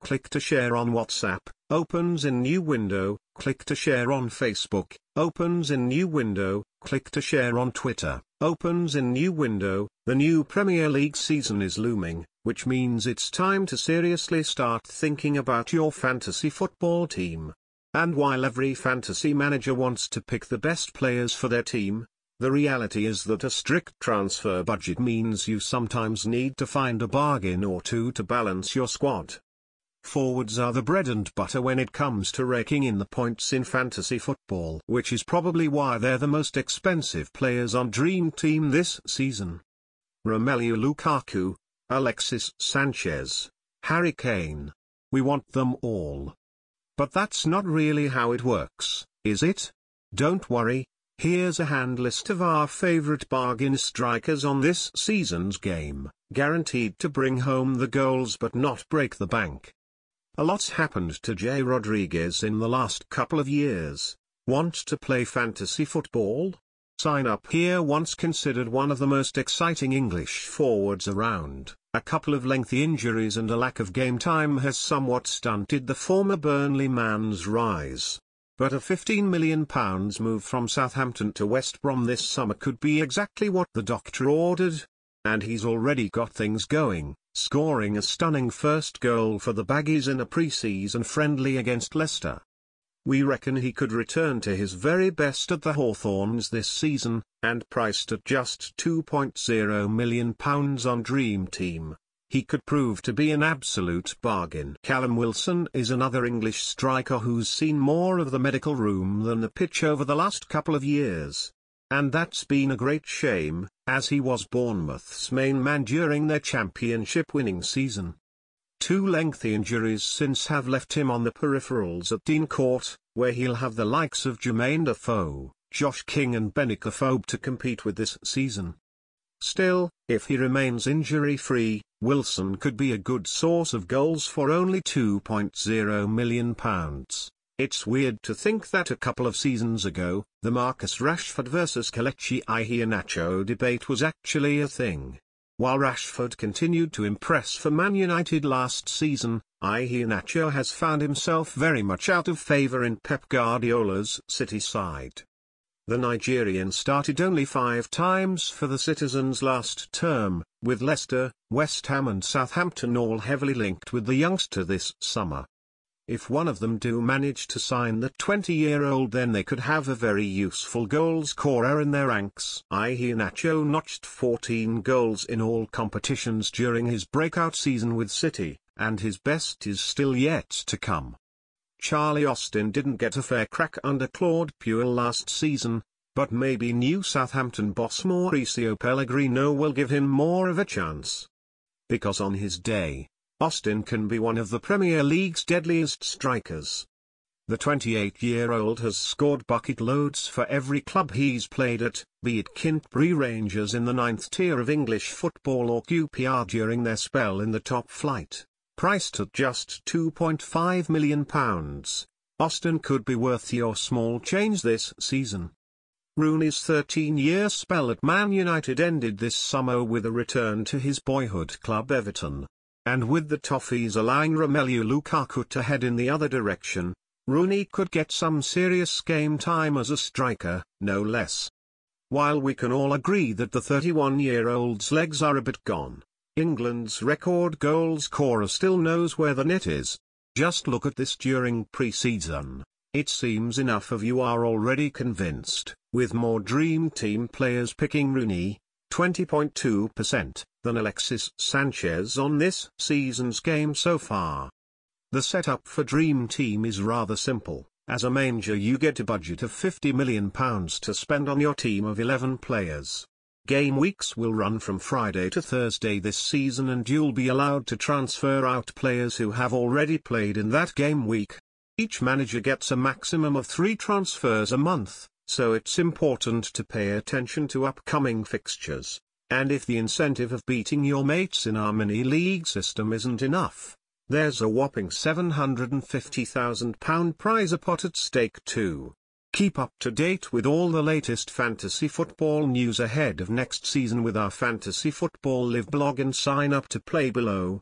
click to share on WhatsApp, opens in new window, click to share on Facebook, opens in new window, click to share on Twitter, opens in new window. The new Premier League season is looming, which means it's time to seriously start thinking about your fantasy football team. And while every fantasy manager wants to pick the best players for their team, the reality is that a strict transfer budget means you sometimes need to find a bargain or two to balance your squad. Forwards are the bread and butter when it comes to raking in the points in fantasy football, which is probably why they're the most expensive players on Dream Team this season. Romelu Lukaku, Alexis Sanchez, Harry Kane. We want them all. But that's not really how it works, is it? Don't worry, here's a hand list of our favorite bargain strikers on this season's game, guaranteed to bring home the goals but not break the bank. A lot's happened to Jay Rodriguez in the last couple of years. Want to play fantasy football? Sign up here. Once considered one of the most exciting English forwards around, a couple of lengthy injuries and a lack of game time has somewhat stunted the former Burnley man's rise. But a £15 million move from Southampton to West Brom this summer could be exactly what the doctor ordered. And he's already got things going, scoring a stunning first goal for the Baggies in a pre-season friendly against Leicester. We reckon he could return to his very best at the Hawthorns this season, and priced at just £2.0 million on Dream Team, he could prove to be an absolute bargain. Callum Wilson is another English striker who's seen more of the medical room than the pitch over the last couple of years. And that's been a great shame, as he was Bournemouth's main man during their championship-winning season. 2 lengthy injuries since have left him on the peripherals at Dean Court, where he'll have the likes of Jermaine Defoe, Josh King and Benik Afobe to compete with this season. Still, if he remains injury-free, Wilson could be a good source of goals for only £2.0 million. It's weird to think that a couple of seasons ago, the Marcus Rashford vs Kelechi Iheanacho debate was actually a thing. While Rashford continued to impress for Man United last season, Iheanacho has found himself very much out of favour in Pep Guardiola's City side. The Nigerian started only 5 times for the Citizens last term, with Leicester, West Ham and Southampton all heavily linked with the youngster this summer. If one of them do manage to sign the 20-year-old, then they could have a very useful goal scorer in their ranks. Iheanacho notched 14 goals in all competitions during his breakout season with City, and his best is still yet to come. Charlie Austin didn't get a fair crack under Claude Puel last season, but maybe new Southampton boss Mauricio Pellegrino will give him more of a chance. Because on his day, Austin can be one of the Premier League's deadliest strikers. The 28-year-old has scored bucket loads for every club he's played at, be it Kintbury Rangers in the 9th tier of English football or QPR during their spell in the top flight. Priced at just £2.5 million, Austin could be worth your small change this season. Rooney's 13-year spell at Man United ended this summer with a return to his boyhood club Everton. And with the Toffees allowing Romelu Lukaku to head in the other direction, Rooney could get some serious game time as a striker, no less. While we can all agree that the 31-year-old's legs are a bit gone, England's record goal scorer still knows where the net is. Just look at this during pre-season. It seems enough of you are already convinced, with more Dream Team players picking Rooney, 20.2%, than Alexis Sanchez on this season's game so far. The setup for Dream Team is rather simple. As a manager you get a budget of £50 million to spend on your team of 11 players. Game weeks will run from Friday to Thursday this season, and you'll be allowed to transfer out players who have already played in that game week. Each manager gets a maximum of 3 transfers a month, so it's important to pay attention to upcoming fixtures. And if the incentive of beating your mates in our mini-league system isn't enough, there's a whopping £750,000 prize pot at stake too. Keep up to date with all the latest fantasy football news ahead of next season with our Fantasy Football Live blog and sign up to play below.